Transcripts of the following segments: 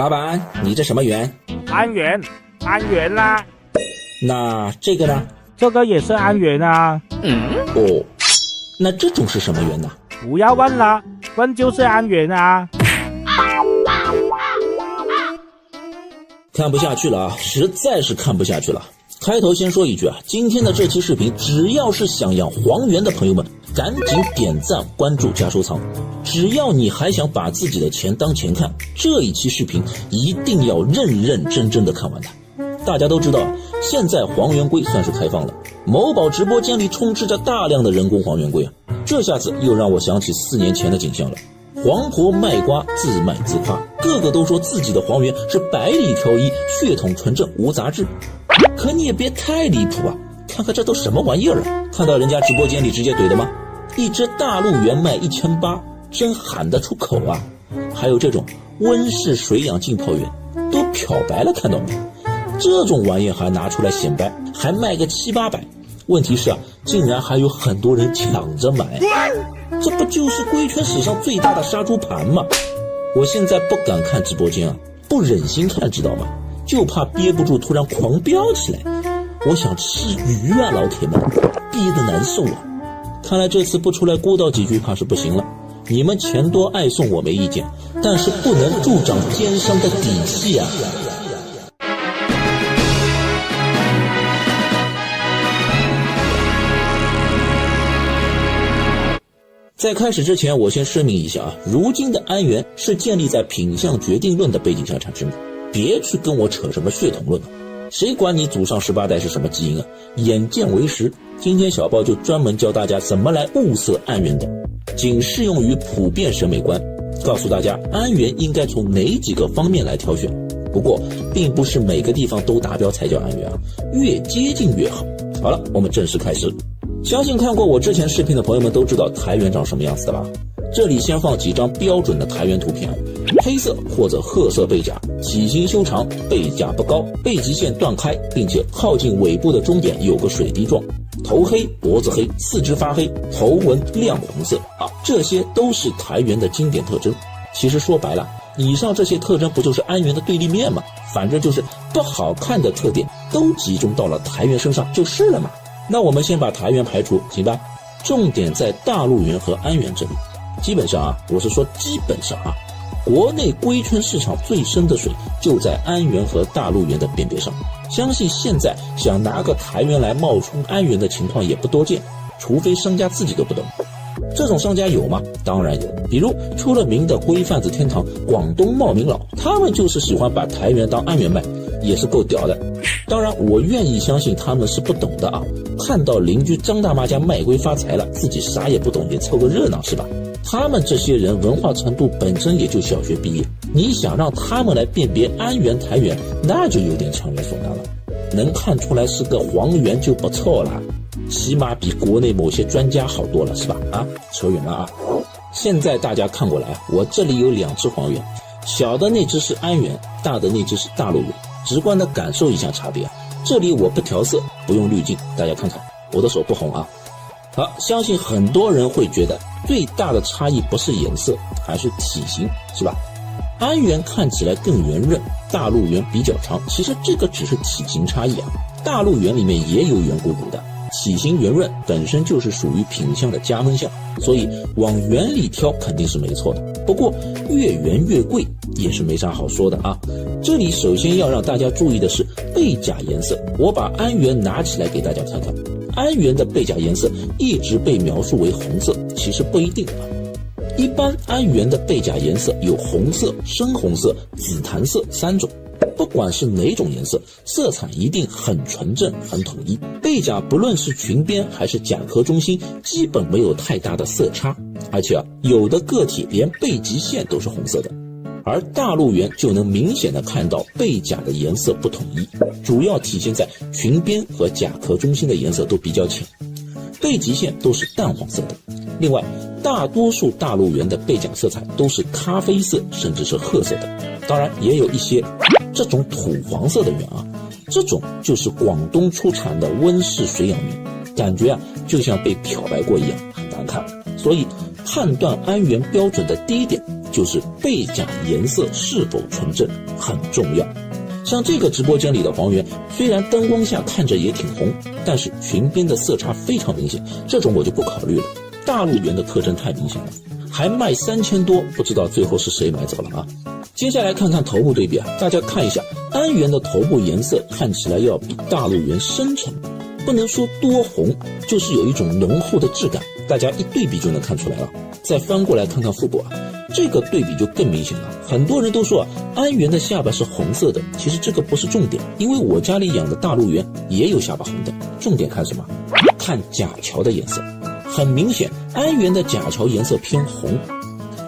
老板，你这什么圆？安源啦。那这个呢？这个也是安源啊。哦，那这种是什么圆呢？不要问了，问就是安源啊。看不下去了啊，实在是看不下去了。开头先说一句啊，今天的这期视频，只要是想养黄源的朋友们，赶紧点赞、关注加收藏。只要你还想把自己的钱当钱看，这一期视频一定要认认真真的看完它。大家都知道，现在黄源龟算是开放了，某宝直播间里充斥着大量的人工黄源龟啊，这下子又让我想起4年前的景象了。黄婆卖瓜，自卖自夸，个个都说自己的黄源是百里挑一，血统纯正，无杂质。可你也别太离谱啊，看看这都什么玩意儿啊，看到人家直播间里直接怼的吗？一只大陆源卖1800，真喊得出口啊。还有这种温室水养浸泡源都漂白了，看到没？这种玩意还拿出来显摆，还卖个700-800，问题是啊，竟然还有很多人抢着买，这不就是龟圈史上最大的杀猪盘吗？我现在不敢看直播间啊，不忍心看，知道吗？就怕憋不住突然狂飙起来，我想吃鱼啊，老铁们，憋得难受啊。看来这次不出来咕叨几句怕是不行了。你们钱多爱送我没意见，但是不能助长奸商的底气啊。在开始之前，我先声明一下啊，如今的安源是建立在品相决定论的背景下产生的，别去跟我扯什么血统论啊，谁管你祖上18代是什么基因啊？眼见为实，今天小报就专门教大家怎么来物色安源的，仅适用于普遍审美观，告诉大家安源应该从哪几个方面来挑选。不过并不是每个地方都达标才叫安源啊，越接近越好。好了，我们正式开始。相信看过我之前视频的朋友们都知道台源长什么样子的吧？这里先放几张标准的台源图片，黑色或者褐色背甲，体型修长，背甲不高，背脊线断开，并且靠近尾部的中点有个水滴状，头黑，脖子黑，四肢发黑，头纹亮红色啊，这些都是台源的经典特征。其实说白了，以上这些特征不就是安源的对立面吗？反正就是不好看的特点都集中到了台源身上就是了嘛。那我们先把台源排除，行吧？重点在大陆源和安源这里。基本上啊，我是说基本上啊，国内龟圈市场最深的水就在安源和大陆源的边边上。相信现在想拿个台源来冒充安源的情况也不多见，除非商家自己都不懂。这种商家有吗？当然有，比如出了名的龟贩子天堂广东茂名佬，他们就是喜欢把台源当安源卖，也是够屌的。当然我愿意相信他们是不懂的啊，看到邻居张大妈家卖龟发财了，自己啥也不懂也凑个热闹是吧？他们这些人文化程度本身也就小学毕业，你想让他们来辨别安源台源，那就有点强人所难了。能看出来是个黄源就不错了，起码比国内某些专家好多了是吧？啊，扯远了啊。现在大家看过来，我这里有2只黄源，小的那只是安源，大的那只是大陆源，直观的感受一下差别啊。这里我不调色，不用滤镜，大家看看我的手不红啊。好，相信很多人会觉得最大的差异不是颜色，还是体型，是吧？安源看起来更圆润，大陆源比较长，其实这个只是体型差异啊。大陆源里面也有圆鼓鼓的，体型圆润本身就是属于品相的加分项，所以往圆里挑肯定是没错的。不过越圆越贵也是没啥好说的啊。这里首先要让大家注意的是背甲颜色，我把安源拿起来给大家看看。安源的背甲颜色一直被描述为红色，其实不一定啊。一般安源的背甲颜色有红色、深红色、紫檀色3种，不管是哪种颜色，色彩一定很纯正、很统一。背甲不论是裙边还是甲壳中心，基本没有太大的色差，而且有的个体连背脊线都是红色的。而大陆源就能明显的看到背甲的颜色不统一，主要体现在裙边和甲壳中心的颜色都比较浅，背脊线都是淡黄色的。另外，大多数大陆源的背甲色彩都是咖啡色甚至是褐色的，当然也有一些这种土黄色的源啊，这种就是广东出产的温室水养源，感觉啊就像被漂白过一样，很难看。所以判断安源标准的第一点就是背甲颜色是否纯正很重要。像这个直播间里的黄猿，虽然灯光下看着也挺红，但是裙边的色差非常明显，这种我就不考虑了。大陆猿的特征太明显了，还卖3000多，不知道最后是谁买走了啊。接下来看看头部对比啊，大家看一下，安原的头部颜色看起来要比大陆猿深沉，不能说多红，就是有一种浓厚的质感，大家一对比就能看出来了。再翻过来看看腹部啊，这个对比就更明显了。很多人都说安原的下巴是红色的，其实这个不是重点，因为我家里养的大陆猿也有下巴红的。重点看什么？看甲桥的颜色。很明显，安原的甲桥颜色偏红，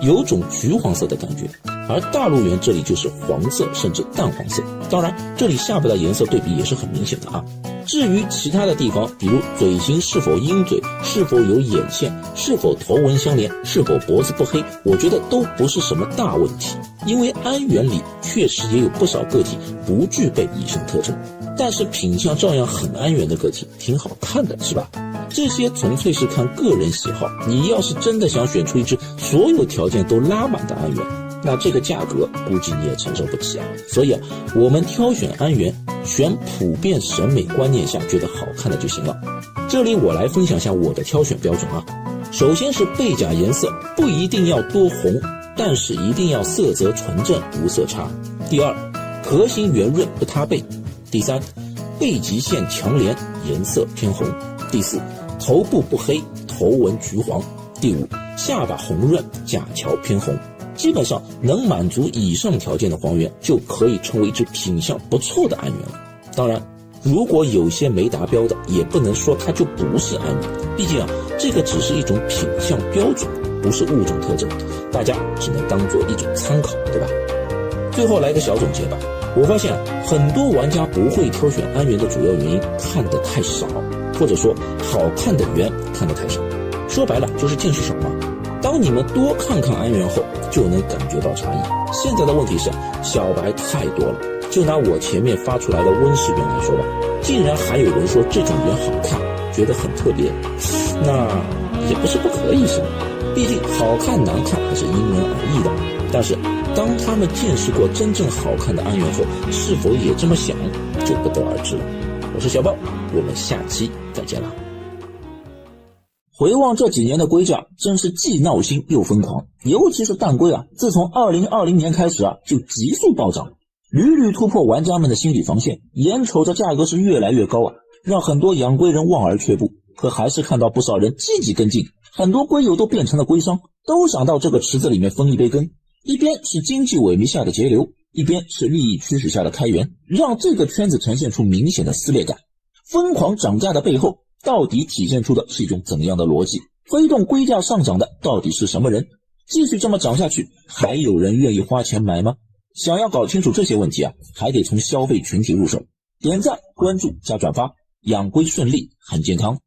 有种橘黄色的感觉，而大陆猿这里就是黄色甚至淡黄色。当然，这里下巴的颜色对比也是很明显的啊。至于其他的地方，比如嘴型是否鹰嘴，是否有眼线，是否头纹相连，是否脖子不黑，我觉得都不是什么大问题。因为安原里确实也有不少个体不具备以上特征，但是品相照样很安原的个体挺好看的，是吧？这些纯粹是看个人喜好，你要是真的想选出一只所有条件都拉满的安原，那这个价格估计你也承受不起啊。所以我们挑选安原，选普遍审美观念下觉得好看的就行了。这里我来分享下我的挑选标准啊。首先是背甲颜色不一定要多红，但是一定要色泽纯正无色差。第二，壳形圆润不塌背。第三，背脊线强连，颜色偏红。第四，头部不黑，头纹橘黄。第五，下巴红润，甲桥偏红。基本上能满足以上条件的黄猿就可以成为一只品相不错的安原了。当然，如果有些没达标的，也不能说它就不是安原，毕竟这个只是一种品相标准，不是物种特征，大家只能当做一种参考，对吧？最后来个小总结吧。我发现很多玩家不会挑选安原的主要原因，看得太少，或者说好看的猿看得太少。说白了就是见识少嘛。当你们多看看安原后，就能感觉到差异。现在的问题是小白太多了，就拿我前面发出来的温室猿来说吧，竟然还有人说这种猿好看，觉得很特别，那也不是不可以是吗？毕竟好看难看还是因人而异的。但是当他们见识过真正好看的安原后，是否也这么想，就不得而知了。我是小豹，我们下期再见了。回望这几年的龟价，真是既闹心又疯狂，尤其是蛋龟啊，自从2020年开始啊，就急速暴涨，屡屡突破玩家们的心理防线，眼瞅着价格是越来越高啊，让很多养龟人望而却步。可还是看到不少人积极跟进，很多龟友都变成了龟商，都想到这个池子里面分一杯羹。一边是经济萎靡下的节流，一边是利益驱使下的开源，让这个圈子呈现出明显的撕裂感。疯狂涨价的背后，到底体现出的是一种怎样的逻辑？推动龟价上涨的到底是什么人？继续这么涨下去，还有人愿意花钱买吗？想要搞清楚这些问题啊，还得从消费群体入手。点赞、关注加转发，养龟顺利，很健康。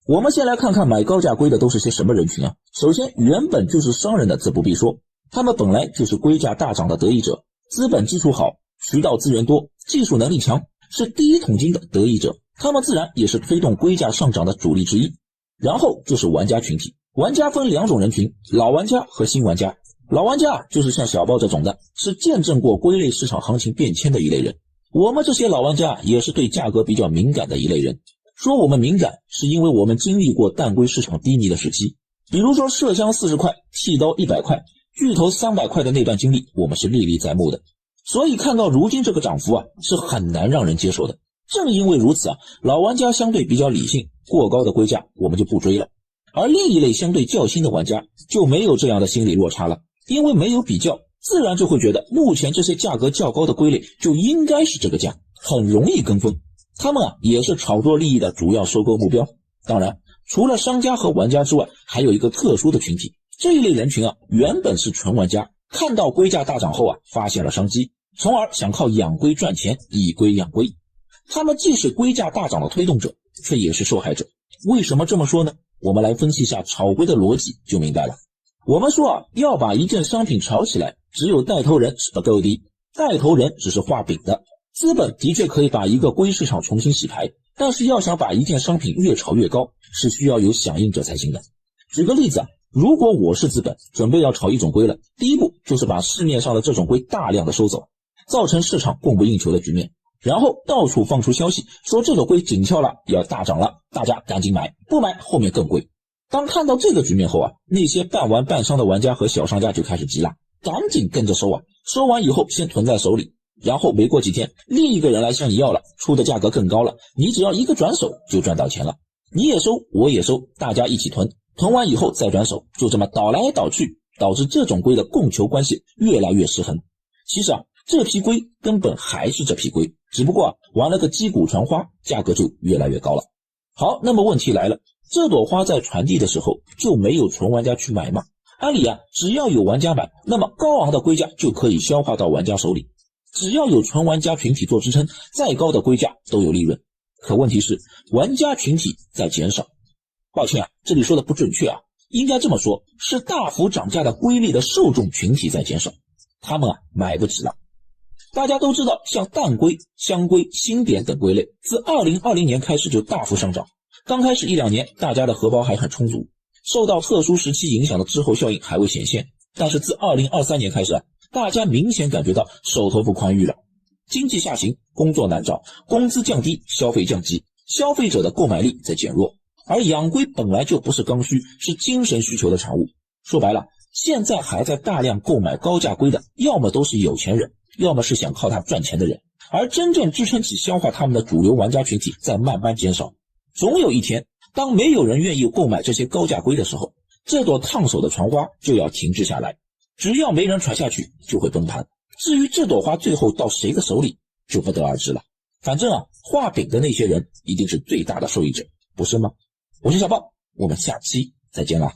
我们先来看看买高价龟的都是些什么人群啊。首先，原本就是商人的自不必说，他们本来就是龟价大涨的得益者，资本基础好，渠道资源多，技术能力强，是第一桶金的得益者，他们自然也是推动龟价上涨的主力之一。然后就是玩家群体，玩家分两种人群，老玩家和新玩家。老玩家就是像小豹这种的，是见证过龟类市场行情变迁的一类人。我们这些老玩家也是对价格比较敏感的一类人。说我们敏感，是因为我们经历过蛋龟市场低迷的时期，比如说麝香40块，剃刀100块，巨头300块的那段经历，我们是历历在目的。所以看到如今这个涨幅啊，是很难让人接受的。正因为如此啊，老玩家相对比较理性，过高的龟价我们就不追了。而另一类相对较新的玩家就没有这样的心理落差了，因为没有比较，自然就会觉得目前这些价格较高的龟类就应该是这个价，很容易跟风。他们啊也是炒作利益的主要收购目标。当然，除了商家和玩家之外，还有一个特殊的群体，这一类人群啊原本是纯玩家，看到龟价大涨后啊发现了商机，从而想靠养龟赚钱，以龟养龟。他们既是龟价大涨的推动者，却也是受害者。为什么这么说呢？我们来分析一下炒龟的逻辑就明白了。我们说啊，要把一件商品炒起来，只有带头人是不够的，带头人只是画饼的。资本的确可以把一个龟市场重新洗牌，但是要想把一件商品越炒越高，是需要有响应者才行的。举个例子啊，如果我是资本，准备要炒一种龟了，第一步就是把市面上的这种龟大量的收走，造成市场供不应求的局面，然后到处放出消息说这种龟紧俏了，要大涨了，大家赶紧买，不买后面更贵。当看到这个局面后啊，那些半玩半伤的玩家和小商家就开始急了，赶紧跟着收啊，收完以后先囤在手里，然后没过几天另一个人来向你要了，出的价格更高了，你只要一个转手就赚到钱了，你也收我也收，大家一起囤，囤完以后再转手，就这么倒来倒去，导致这种龟的供求关系越来越失衡。其实啊，这批龟根本还是这批龟，只不过啊玩了个击鼓传花，价格就越来越高了。好，那么问题来了，这朵花在传递的时候就没有纯玩家去买吗？按理啊，只要有玩家买，那么高昂的龟价就可以消化到玩家手里，只要有纯玩家群体做支撑，再高的龟价都有利润。可问题是玩家群体在减少，抱歉啊，这里说的不准确啊，应该这么说，是大幅涨价的龟类的受众群体在减少，他们啊买不起了。大家都知道，像蛋龟、香龟、星点等龟类自2020年开始就大幅上涨，刚开始1-2年大家的荷包还很充足，受到特殊时期影响的滞后效应还未显现，但是自2023年开始啊，大家明显感觉到手头不宽裕了，经济下行，工作难找，工资降低，消费降级，消费者的购买力在减弱，而养龟本来就不是刚需，是精神需求的产物。说白了，现在还在大量购买高价龟的，要么都是有钱人，要么是想靠它赚钱的人，而真正支撑起消化他们的主流玩家群体在慢慢减少。总有一天，当没有人愿意购买这些高价龟的时候，这朵烫手的传花就要停滞下来，只要没人传下去就会崩盘。至于这朵花最后到谁的手里就不得而知了，反正啊，画饼的那些人一定是最大的受益者，不是吗？我是小豹，我们下期再见啦。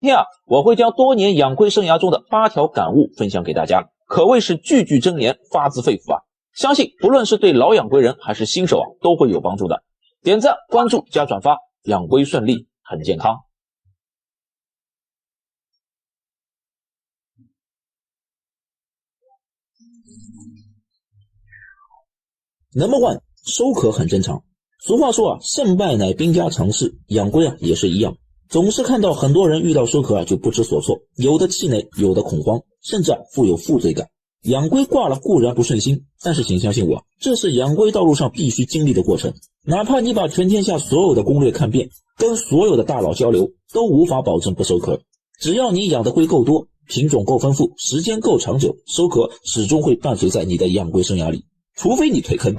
今天啊，我会将多年养龟生涯中的8条感悟分享给大家，可谓是句句真言，发自肺腑啊！相信不论是对老养龟人还是新手啊，都会有帮助的。点赞、关注加转发，养龟顺利，很健康。Number one， 收壳很正常。俗话说啊，胜败乃兵家常事，养龟啊也是一样。总是看到很多人遇到收壳啊就不知所措，有的气馁，有的恐慌，甚至富有负罪感。养龟挂了固然不顺心，但是请相信我，这是养龟道路上必须经历的过程。哪怕你把全天下所有的攻略看遍，跟所有的大佬交流，都无法保证不收壳。只要你养的龟够多，品种够丰富，时间够长久，收壳始终会伴随在你的养龟生涯里，除非你退坑。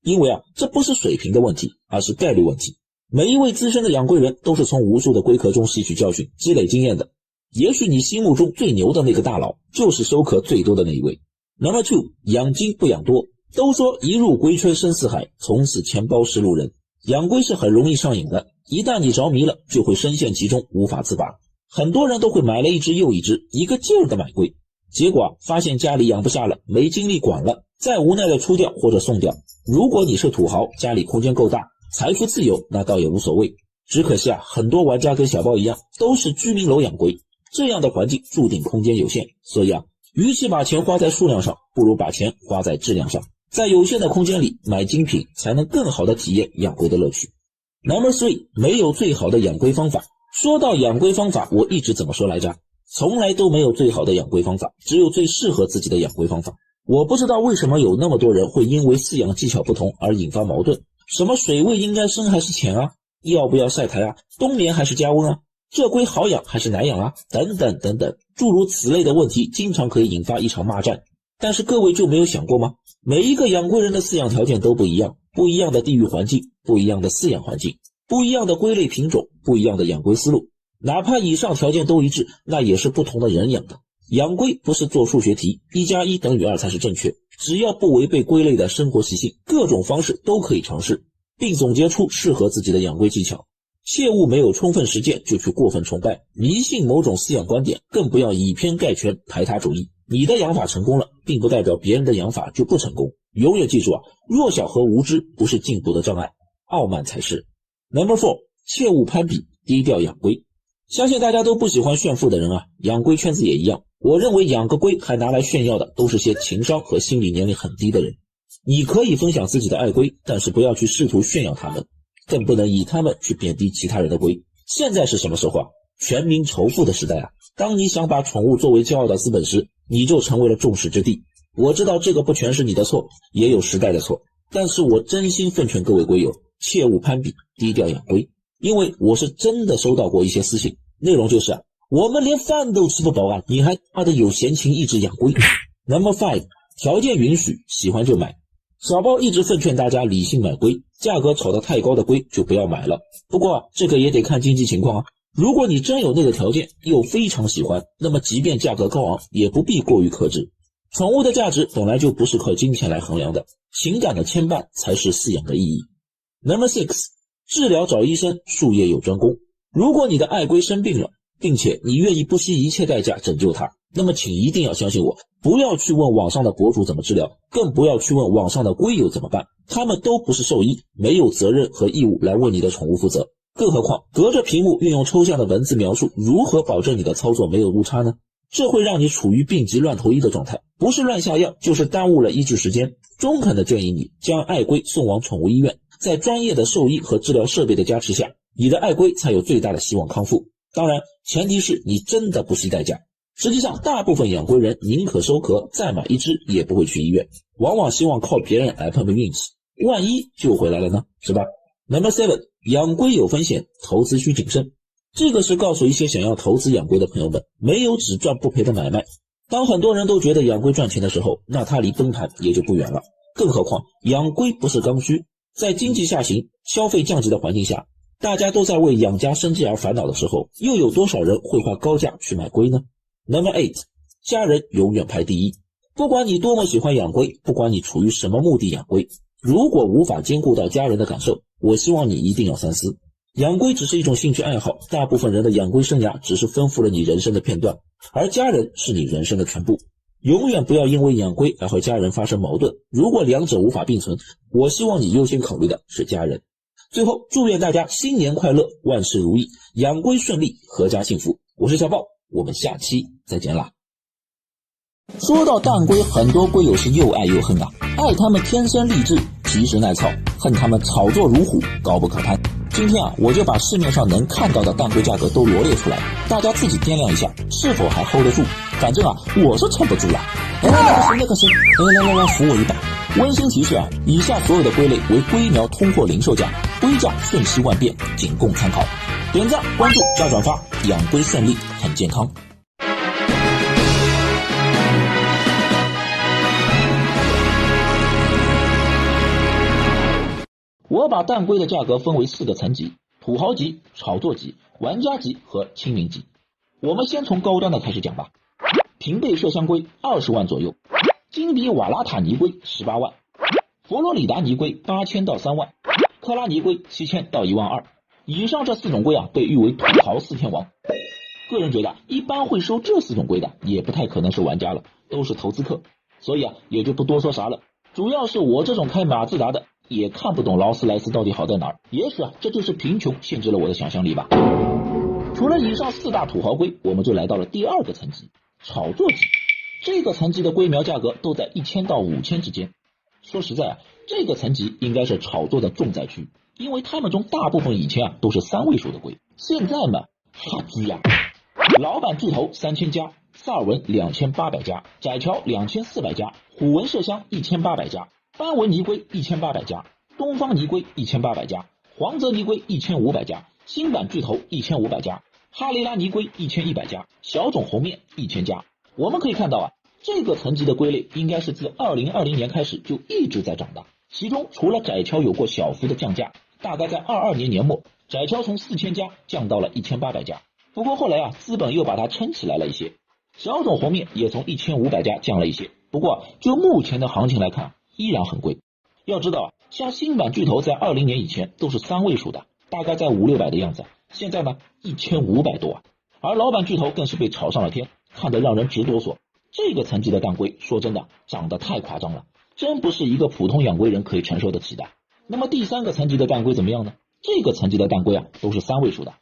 因为啊，这不是水平的问题，而是概率问题。每一位资深的养龟人都是从无数的龟壳中吸取教训，积累经验的。也许你心目中最牛的那个大佬，就是收壳最多的那一位。Number two， 养精不养多。都说一入龟圈深似海，从此钱包是路人。养龟是很容易上瘾的，一旦你着迷了，就会深陷其中，无法自拔。很多人都会买了一只又一只，一个劲儿的买龟，结果发现家里养不下了，没精力管了，再无奈的出掉或者送掉。如果你是土豪，家里空间够大，财富自由，那倒也无所谓。只可惜啊，很多玩家跟小包一样，都是居民楼养龟，这样的环境注定空间有限，所以啊，与其把钱花在数量上，不如把钱花在质量上，在有限的空间里买精品，才能更好的体验养龟的乐趣。Number three， 没有最好的养龟方法。说到养龟方法，我一直怎么说来着？从来都没有最好的养龟方法，只有最适合自己的养龟方法。我不知道为什么有那么多人会因为饲养技巧不同而引发矛盾，什么水位应该深还是浅啊，要不要晒台啊，冬眠还是加温啊，这龟好养还是难养啊，等等等等，诸如此类的问题经常可以引发一场骂战。但是各位就没有想过吗？每一个养龟人的饲养条件都不一样，不一样的地域环境，不一样的饲养环境，不一样的龟类品种，不一样的养龟思路，哪怕以上条件都一致，那也是不同的人养的。养龟不是做数学题，1+1等于2才是正确，只要不违背龟类的生活习性，各种方式都可以尝试，并总结出适合自己的养龟技巧。切勿没有充分实践就去过分崇拜，迷信某种饲养观点，更不要以偏概全，排他主义。你的养法成功了，并不代表别人的养法就不成功。永远记住啊，弱小和无知不是进步的障碍，傲慢才是。Number 4， 切勿攀比，低调养龟。相信大家都不喜欢炫富的人啊，养龟圈子也一样。我认为养个龟还拿来炫耀的，都是些情商和心理年龄很低的人。你可以分享自己的爱龟，但是不要去试图炫耀它们，更不能以它们去贬低其他人的龟。现在是什么时候啊？全民仇富的时代啊！当你想把宠物作为骄傲的资本时，你就成为了众矢之的。我知道这个不全是你的错，也有时代的错，但是我真心奉劝各位龟友，切勿攀比，低调养龟。因为我是真的收到过一些私信，内容就是我们连饭都吃不饱啊，你还妈的有闲情逸致养龟。Number 5， 条件允许，喜欢就买。小包一直奉劝大家理性买龟，价格炒得太高的龟就不要买了。不过这个也得看经济情况啊。如果你真有那个条件，又非常喜欢，那么即便价格高昂，也不必过于克制。宠物的价值本来就不是靠金钱来衡量的，情感的牵绊才是饲养的意义。Number 6， 治疗找医生，术业有专攻。如果你的爱龟生病了，并且你愿意不惜一切代价拯救它，那么请一定要相信我，不要去问网上的博主怎么治疗，更不要去问网上的龟友怎么办，他们都不是兽医，没有责任和义务来为你的宠物负责。更何况隔着屏幕运用抽象的文字描述，如何保证你的操作没有误差呢？这会让你处于病急乱投医的状态，不是乱下药，就是耽误了医治时间。中肯的建议你将爱龟送往宠物医院，在专业的兽医和治疗设备的加持下，你的爱龟才有最大的希望康复。当然，前提是你真的不惜代价。实际上，大部分养龟人宁可收壳再买一只，也不会去医院，往往希望靠别人来碰碰运气，万一救回来了呢，是吧？ Number 7， 养龟有风险，投资需谨慎。这个是告诉一些想要投资养龟的朋友们，没有只赚不赔的买卖。当很多人都觉得养龟赚钱的时候，那它离崩盘也就不远了。更何况养龟不是刚需，在经济下行、消费降级的环境下，大家都在为养家生计而烦恼的时候，又有多少人会花高价去买龟呢？ Number 8， 家人永远排第一。不管你多么喜欢养龟，不管你处于什么目的养龟，如果无法兼顾到家人的感受，我希望你一定要三思。养龟只是一种兴趣爱好，大部分人的养龟生涯只是丰富了你人生的片段，而家人是你人生的全部。永远不要因为养龟而和家人发生矛盾，如果两者无法并存，我希望你优先考虑的是家人。最后，祝愿大家新年快乐，万事如意，养龟顺利，阖家幸福。我是小豹，我们下期再见啦。说到蛋龟，很多龟友是又爱又恨啊，爱他们天生丽质，及时耐操，恨他们炒作如虎，高不可攀。今天我就把市面上能看到的蛋龟价格都罗列出来，大家自己掂量一下，是否还 hold 得住。反正我是撑不住了。那个谁，来扶我一把。温馨提示以下所有的龟类为龟苗通货零售价，龟价瞬息万变，仅供参考。点赞、关注加转发，养龟顺利，很健康。我把蛋龟的价格分为4个层级：土豪级、炒作级、玩家级和亲民级。我们先从高端的开始讲吧。平背麝香龟20万左右，金比瓦拉塔泥龟18万，佛罗里达泥龟8000到3万，克拉泥龟7000到1万2。以上这4种龟被誉为土豪4天王。个人觉得一般会收这4种龟的也不太可能是玩家了，都是投资客，所以也就不多说啥了。主要是我这种开马自达的也看不懂劳斯莱斯到底好在哪儿，也许这就是贫穷限制了我的想象力吧。除了以上4大土豪龟，我们就来到了第2个层级，炒作级。这个层级的龟苗价格都在1000到5000之间。说实在这个层级应该是炒作的重灾区，因为他们中大部分以前都是3位数的龟，现在嘛哈居老板巨头3000家，萨尔文2800家，窄桥2400家，虎纹麝香1800家，斑纹泥龟1800家，东方泥龟1800家，黄泽泥龟1500家，新版巨头1500家，哈雷拉泥龟1100家，小种红面1000家。我们可以看到这个层级的龟类应该是自2020年开始就一直在涨的，其中除了窄桥有过小幅的降价，大概在22年年末，窄桥从4000家降到了1800家，不过后来资本又把它撑起来了一些，小种红面也从1500家降了一些，不过就目前的行情来看依然很贵。要知道像新版巨头在20年以前都是3位数的，大概在500-600的样子，现在呢1500多而老版巨头更是被炒上了天，看得让人直哆嗦。这个层级的蛋龟说真的涨得太夸张了，真不是一个普通养龟人可以承受得起的。那么第3个层级的蛋龟怎么样呢？这个层级的蛋龟都是3位数的，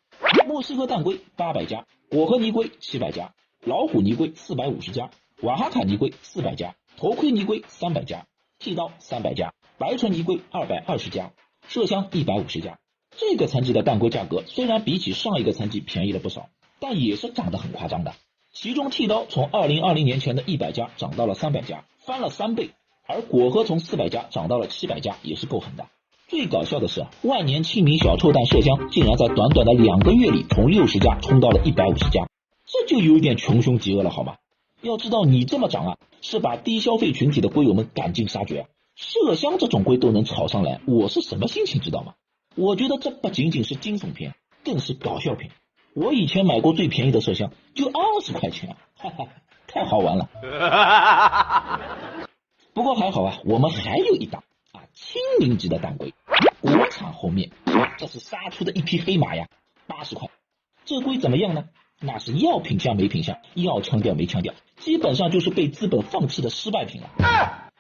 墨西哥蛋龟800家，果核泥龟700家，老虎泥龟450家，瓦哈卡泥龟400家，头盔泥龟300家，剃刀300家，白纯泥龟220家，麝香150家。这个层级的蛋龟价格虽然比起上一个层级便宜了不少，但也是涨得很夸张的。其中剃刀从2020年前的100家涨到了300家，翻了3倍，而果核从400家涨到了700家，也是够狠的。最搞笑的是，万年亲民小臭蛋麝香竟然在短短的2个月里从60家冲到了150家，这就有点穷凶极恶了好吗？要知道你这么涨啊，是把低消费群体的龟友们赶尽杀绝啊！麝香这种龟都能炒上来，我是什么心情知道吗？我觉得这不仅仅是惊悚片，更是搞笑片。我以前买过最便宜的麝香就20块钱啊，哈哈，太好玩了。不过还好啊，我们还有一档啊亲民级的蛋龟，国产后面，这是杀出的一匹黑马呀，80块。这龟怎么样呢？那是要品相没品相，要腔调没腔调，基本上就是被资本放弃的失败品了，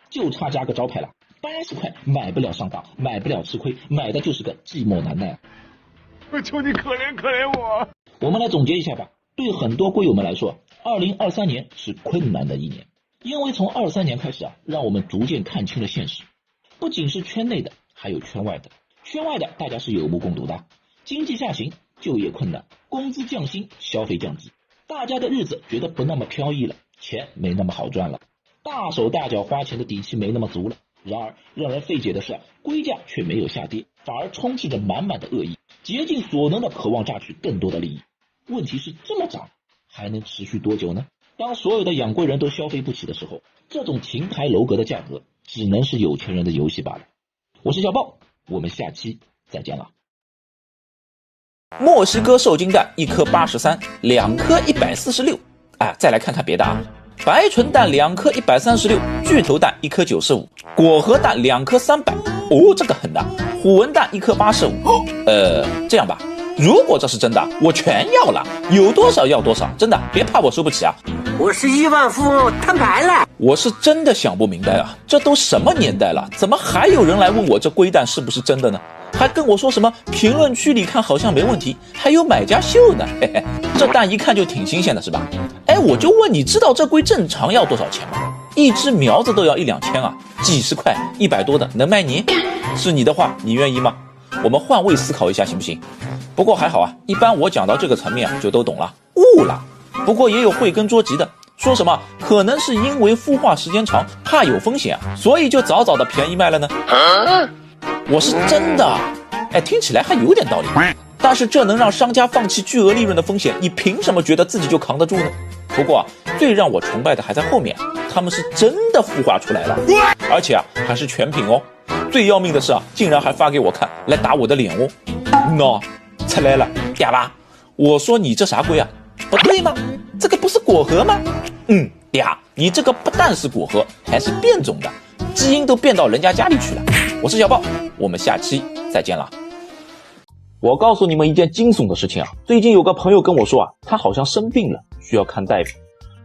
就差加个招牌了。80块买不了上当，买不了吃亏，买的就是个寂寞难耐。我求你可怜可怜我。我们来总结一下吧，对很多龟友们来说，2023年是困难的一年，因为从23年开始啊，让我们逐渐看清了现实，不仅是圈内的，还有圈外的。圈外的大家是有目共睹的，经济下行，就业困难，工资降薪，消费降级，大家的日子觉得不那么飘逸了，钱没那么好赚了，大手大脚花钱的底气没那么足了。然而让人费解的是，龟价却没有下跌，反而充斥着满满的恶意，竭尽所能的渴望榨取更多的利益。问题是这么涨还能持续多久呢？当所有的养龟人都消费不起的时候，这种亭台楼阁的价格只能是有钱人的游戏罢了。我是小豹，我们下期再见了。墨西哥受精蛋1颗83，两颗146。再来看看别的啊，白纯蛋2颗136，巨头蛋1颗95，果核蛋2颗300。哦，这个狠的。虎纹蛋1颗85。这样吧，如果这是真的，我全要了，有多少要多少，真的，别怕我收不起啊。我是亿万富翁，摊牌了。我是真的想不明白啊，这都什么年代了，怎么还有人来问我这龟蛋是不是真的呢？还跟我说什么评论区里看好像没问题，还有买家秀呢，嘿嘿，这蛋一看就挺新鲜的是吧？我就问你，知道这龟正常要多少钱吗？一只苗子都要1-2千啊，几十块100多的能卖你？是你的话，你愿意吗？我们换位思考一下行不行？不过还好啊，一般我讲到这个层面就都懂了，悟了。不过也有慧根捉急的，说什么可能是因为孵化时间长，怕有风险，所以就早早的便宜卖了呢？我是真的，听起来还有点道理。但是这能让商家放弃巨额利润的风险，你凭什么觉得自己就扛得住呢？不过最让我崇拜的还在后面，他们是真的孵化出来了，而且还是全品哦。最要命的是竟然还发给我看，来打我的脸哦。才来了，哑巴，我说你这啥龟啊？不对吗？这个不是果核吗？呀，你这个不但是果核，还是变种的，基因都变到人家家里去了。我是小豹，我们下期再见了。我告诉你们一件惊悚的事情啊，最近有个朋友跟我说他好像生病了，需要看大夫。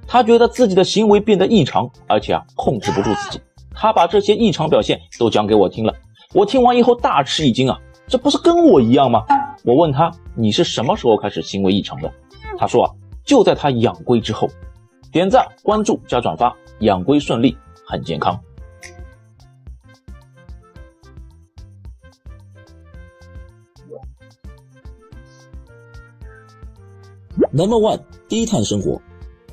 他觉得自己的行为变得异常，而且控制不住自己。他把这些异常表现都讲给我听了，我听完以后大吃一惊啊，这不是跟我一样吗？我问他，你是什么时候开始行为异常的？他说就在他养龟之后。点赞、关注加转发，养龟顺利，很健康。Number one， 低碳生活。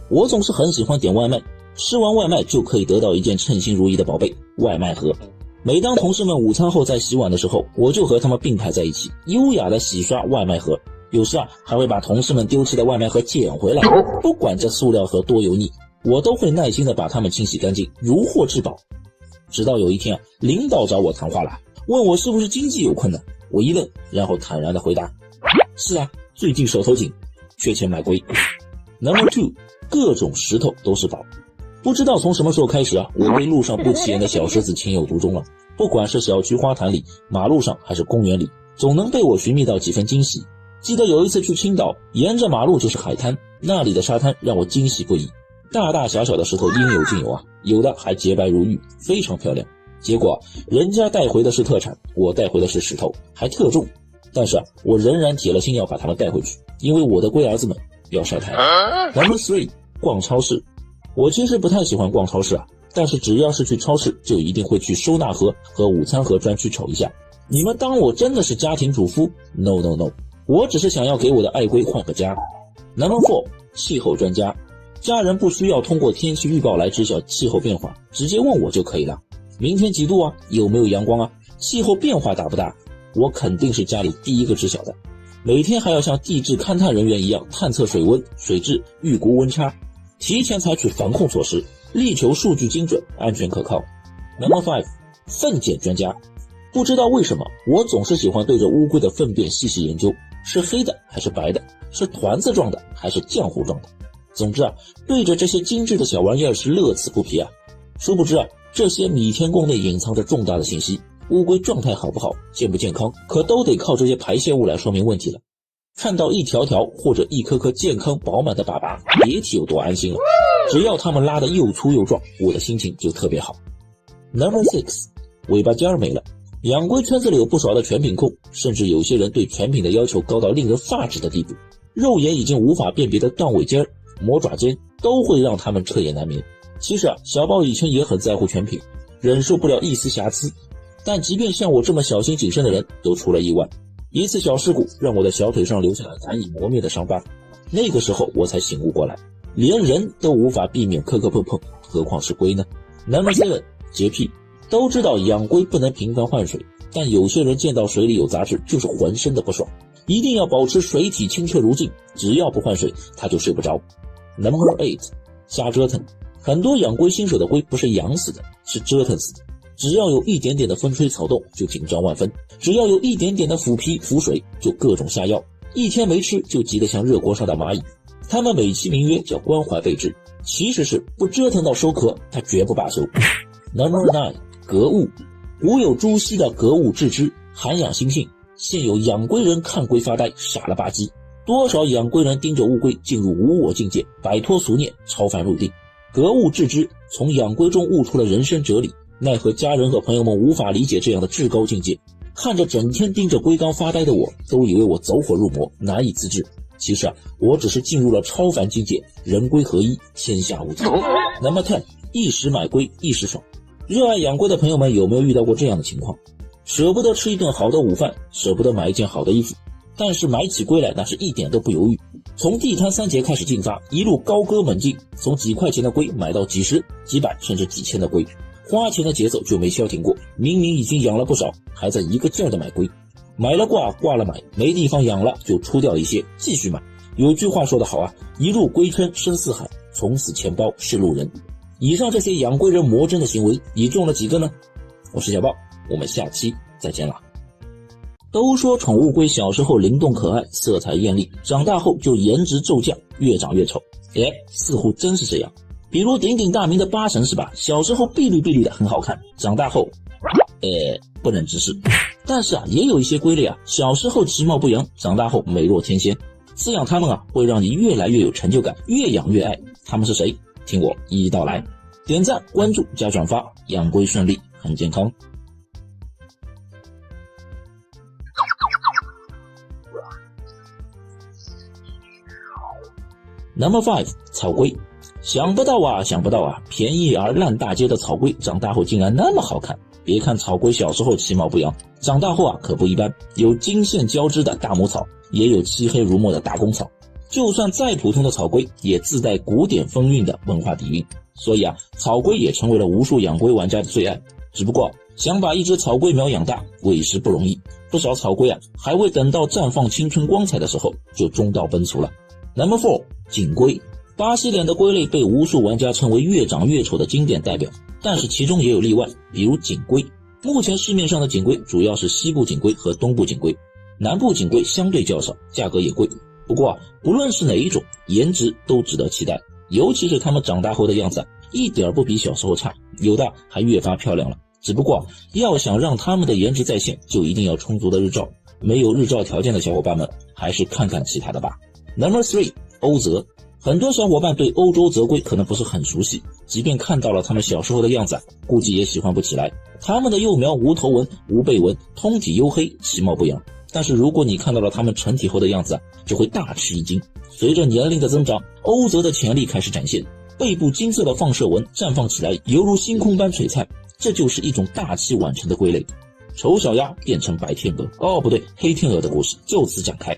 我总是很喜欢点外卖，吃完外卖就可以得到一件称心如意的宝贝——外卖盒。每当同事们午餐后在洗碗的时候，我就和他们并排在一起，优雅地洗刷外卖盒。有时还会把同事们丢弃的外卖盒捡回来，不管这塑料盒多油腻，我都会耐心地把它们清洗干净，如获至宝。直到有一天领导找我谈话了，问我是不是经济有困难。我一愣，然后坦然地回答：是啊，最近手头紧，缺钱买龟。Number two， 各种石头都是宝。不知道从什么时候开始我对路上不起眼的小石子情有独钟了。不管是小区花坛里、马路上还是公园里，总能被我寻觅到几分惊喜。记得有一次去青岛，沿着马路就是海滩，那里的沙滩让我惊喜不已。大大小小的石头应有尽有有的还洁白如玉，非常漂亮。结果人家带回的是特产，我带回的是石头，还特重。但是我仍然铁了心要把它们带回去，因为我的龟儿子们要晒太阳。Number 3， 逛超市。我其实不太喜欢逛超市但是只要是去超市，就一定会去收纳盒和午餐盒专区瞅一下。你们当我真的是家庭主妇？ No， 我只是想要给我的爱龟换个家。Number 4，气候专家。家人不需要通过天气预报来知晓气候变化，直接问我就可以了。明天几度啊？有没有阳光啊？气候变化大不大？我肯定是家里第一个知晓的。每天还要像地质勘探人员一样探测水温、水质、预估温差，提前采取防控措施，力求数据精准、安全可靠。Number 5，粪检专家。不知道为什么，我总是喜欢对着乌龟的粪便细细研究，是黑的还是白的，是团子状的还是浆糊状的。总之啊，对着这些精致的小玩意儿是乐此不疲啊。殊不知啊，这些米田共内隐藏着重大的信息，乌龟状态好不好，健不健康，可都得靠这些排泄物来说明问题了。看到一条条或者一颗颗健康饱满的粑粑，别提有多安心了。只要它们拉得又粗又壮，我的心情就特别好。Number 6，尾巴尖儿没了。养龟圈子里有不少的全品控，甚至有些人对全品的要求高到令人发指的地步，肉眼已经无法辨别的断尾尖、魔爪尖都会让他们彻夜难眠。其实啊，小宝以前也很在乎全品，忍受不了一丝瑕疵，但即便像我这么小心谨慎的人都出了意外。一次小事故让我的小腿上留下了难以磨灭的伤疤，那个时候我才醒悟过来，连人都无法避免磕磕碰碰，何况是龟呢？ Number 7，洁癖。都知道养龟不能频繁换水，但有些人见到水里有杂质就是浑身的不爽，一定要保持水体清澈如镜，只要不换水他就睡不着。 Number 8，瞎折腾。很多养龟新手的龟不是养死的，是折腾死的。只要有一点点的风吹草动就紧张万分，只要有一点点的腐皮腐水就各种下药，一天没吃就急得像热锅上的蚂蚁。他们美其名曰叫关怀备至，其实是不折腾到收壳他绝不罢休。 Number 9，格物。古有朱熹的格物致知，涵养心性，现有养龟人看龟发呆，傻了吧唧。多少养龟人盯着乌龟进入无我境界，摆脱俗念，超凡入定。格物致知从养龟中悟出了人生哲理，奈何家人和朋友们无法理解这样的至高境界，看着整天盯着龟缸发呆的我，都以为我走火入魔，难以自制。其实啊，我只是进入了超凡境界，人龟合一，天下无敌。Number 10，一时买龟一时爽。热爱养龟的朋友们有没有遇到过这样的情况？舍不得吃一顿好的午饭，舍不得买一件好的衣服，但是买起龟来那是一点都不犹豫，从地摊3节开始进发，一路高歌猛进，从几块钱的龟买到几十、几百甚至几千的龟，花钱的节奏就没消停过。明明已经养了不少，还在一个劲儿的买龟，买了挂，挂了买，没地方养了就出掉一些继续买。有句话说得好啊，一入龟圈深似海，从此钱包是路人。以上这些养龟人魔怔的行为，你中了几个呢？我是小豹，我们下期再见啦。都说宠物龟小时候灵动可爱，色彩艳丽，长大后就颜值骤降，越长越丑。似乎真是这样。比如鼎鼎大名的巴神是吧？小时候碧绿碧绿的很好看，长大后不忍直视。但是啊，也有一些龟类啊，小时候其貌不扬，长大后美若天仙。饲养它们啊，会让你越来越有成就感，越养越爱。它们是谁？听我一一道来。点赞、关注加转发，养龟顺利，很健康。Number 5，草龟。想不到啊，便宜而烂大街的草龟长大后竟然那么好看。别看草龟小时候其貌不扬，长大后啊可不一般，有金线交织的大母草，也有漆黑如墨的大公草。就算再普通的草龟，也自带古典风韵的文化底蕴。所以啊，草龟也成为了无数养龟玩家的最爱。只不过想把一只草龟苗养大，委实不容易。不少草龟啊，还未等到绽放青春光彩的时候，就中道奔俗了。Number 4，锦龟。巴西脸的龟类被无数玩家称为越长越丑的经典代表，但是其中也有例外，比如锦龟。目前市面上的锦龟主要是西部锦龟和东部锦龟，南部锦龟相对较少，价格也贵。不过不论是哪一种，颜值都值得期待，尤其是它们长大后的样子，一点不比小时候差，有的还越发漂亮了。只不过要想让它们的颜值再现，就一定要充足的日照，没有日照条件的小伙伴们，还是看看其他的吧。Number 3，欧泽。很多小伙伴对欧洲泽龟可能不是很熟悉，即便看到了它们小时候的样子，估计也喜欢不起来。它们的幼苗无头纹、无背纹，通体黝黑，其貌不扬。但是如果你看到了它们成体后的样子，就会大吃一惊。随着年龄的增长，欧泽的潜力开始展现。背部金色的放射纹绽放起来犹如星空般璀璨，这就是一种大器晚成的归类。丑小鸭变成白天鹅，不对，黑天鹅的故事就此展开。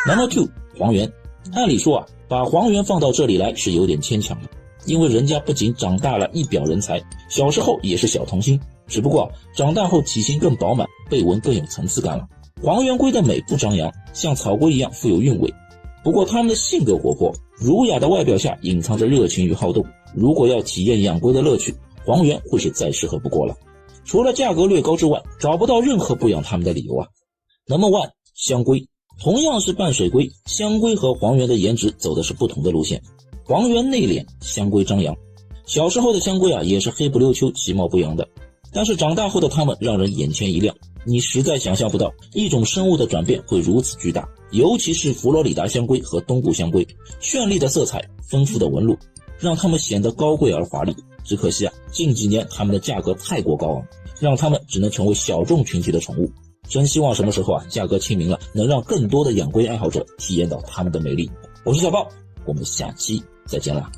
Number 2， 黄猿。按理说把黄猿放到这里来是有点牵强了，因为人家不仅长大了一表人才，小时候也是小童星，只不过长大后体型更饱满，背纹更有层次感了。黄猿龟的美不张扬，像草龟一样富有韵味，不过它们的性格活泼，儒雅的外表下隐藏着热情与好动。如果要体验养龟的乐趣，黄猿会是再适合不过了。除了价格略高之外，找不到任何不养它们的理由啊。Number 1， 香龟。同样是半水龟，香龟和黄猿的颜值走的是不同的路线。黄猿内敛，香龟张扬。小时候的香龟也是黑不溜秋，其貌不扬的，但是长大后的它们让人眼前一亮。你实在想象不到一种生物的转变会如此巨大，尤其是佛罗里达香龟和东部香龟，绚丽的色彩，丰富的纹路，让它们显得高贵而华丽。只可惜近几年它们的价格太过高昂，让它们只能成为小众群体的宠物。真希望什么时候价格亲民了，能让更多的养龟爱好者体验到它们的美丽。我是小豹，我们下期再见啦。